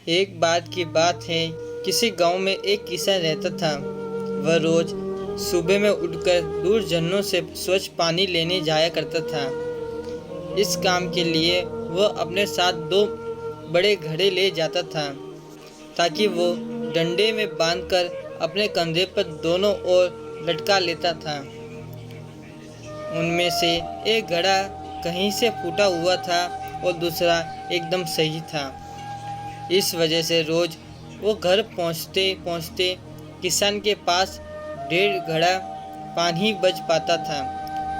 एक बात की बात है, किसी गांव में एक किसान रहता था। वह रोज सुबह में उठकर दूर झरनों से स्वच्छ पानी लेने जाया करता था। इस काम के लिए वह अपने साथ दो बड़े घड़े ले जाता था, ताकि वो डंडे में बांधकर अपने कंधे पर दोनों ओर लटका लेता था। उनमें से एक घड़ा कहीं से फूटा हुआ था और दूसरा एकदम सही था। इस वजह से रोज वो घर पहुंचते पहुंचते किसान के पास 1.5 घड़ा पानी बच पाता था।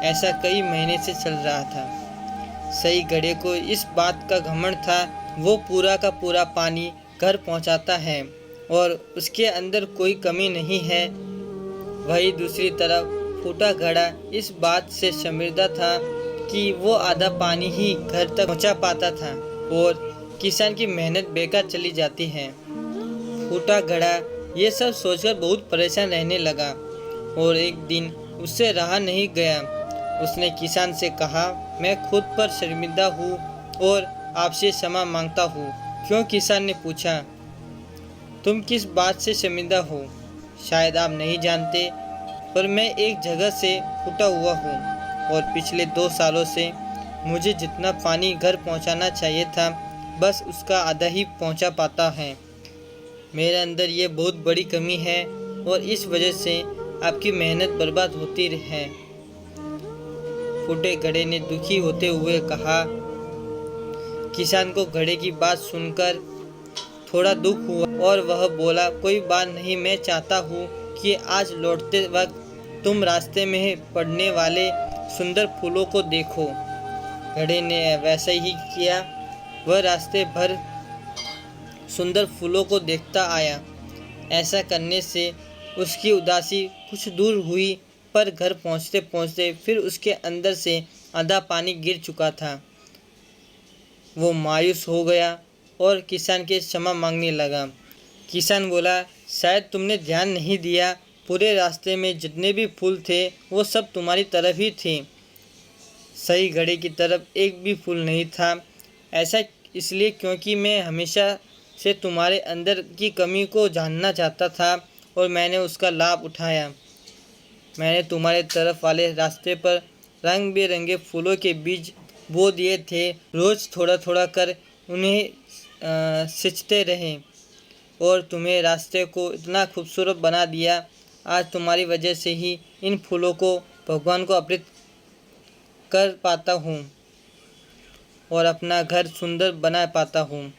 ऐसा कई महीने से चल रहा था। सही घड़े को इस बात का घमंड था, वो पूरा का पूरा पानी घर पहुंचाता है और उसके अंदर कोई कमी नहीं है। वही दूसरी तरफ फूटा घड़ा इस बात से शर्मिंदा था कि वो आधा पानी ही घर तक पहुंचा पाता था और किसान की मेहनत बेकार चली जाती है। फूटा घड़ा ये सब सोचकर बहुत परेशान रहने लगा और एक दिन उससे रहा नहीं गया। उसने किसान से कहा, मैं खुद पर शर्मिंदा हूँ और आपसे क्षमा मांगता हूँ। क्यों? किसान ने पूछा। तुम किस बात से शर्मिंदा हो? शायद आप नहीं जानते, पर मैं एक जगह से फूटा हुआ हूँ और पिछले 2 सालों से मुझे जितना पानी घर पहुँचाना चाहिए था, बस उसका आधा ही पहुँचा पाता है। मेरे अंदर ये बहुत बड़ी कमी है और इस वजह से आपकी मेहनत बर्बाद होती है। फूटे घड़े ने दुखी होते हुए कहा। किसान को घड़े की बात सुनकर थोड़ा दुख हुआ और वह बोला, कोई बात नहीं, मैं चाहता हूँ कि आज लौटते वक्त तुम रास्ते में पड़ने वाले सुंदर फूलों को देखो। घड़े ने वैसा ही किया। वह रास्ते भर सुंदर फूलों को देखता आया। ऐसा करने से उसकी उदासी कुछ दूर हुई, पर घर पहुँचते पहुँचते फिर उसके अंदर से आधा पानी गिर चुका था। वो मायूस हो गया और किसान के क्षमा मांगने लगा। किसान बोला, शायद तुमने ध्यान नहीं दिया, पूरे रास्ते में जितने भी फूल थे वो सब तुम्हारी तरफ ही थे। सही घड़े की तरफ एक भी फूल नहीं था। ऐसा इसलिए क्योंकि मैं हमेशा से तुम्हारे अंदर की कमी को जानना चाहता था और मैंने उसका लाभ उठाया। मैंने तुम्हारे तरफ वाले रास्ते पर रंग बिरंगे फूलों के बीज बो दिए थे। रोज़ थोड़ा थोड़ा कर उन्हें सिंचते रहे और तुम्हें रास्ते को इतना खूबसूरत बना दिया। आज तुम्हारी वजह से ही इन फूलों को भगवान को अर्पित कर पाता हूँ और अपना घर सुंदर बना पाता हूँ।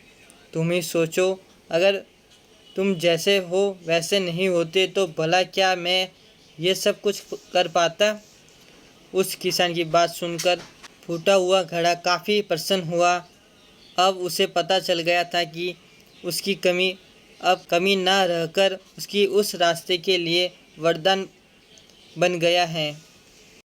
तुम ही सोचो, अगर तुम जैसे हो वैसे नहीं होते तो भला क्या मैं ये सब कुछ कर पाता। उस किसान की बात सुनकर फूटा हुआ घड़ा काफ़ी प्रसन्न हुआ। अब उसे पता चल गया था कि उसकी कमी अब कमी ना रहकर उसकी उस रास्ते के लिए वरदान बन गया है।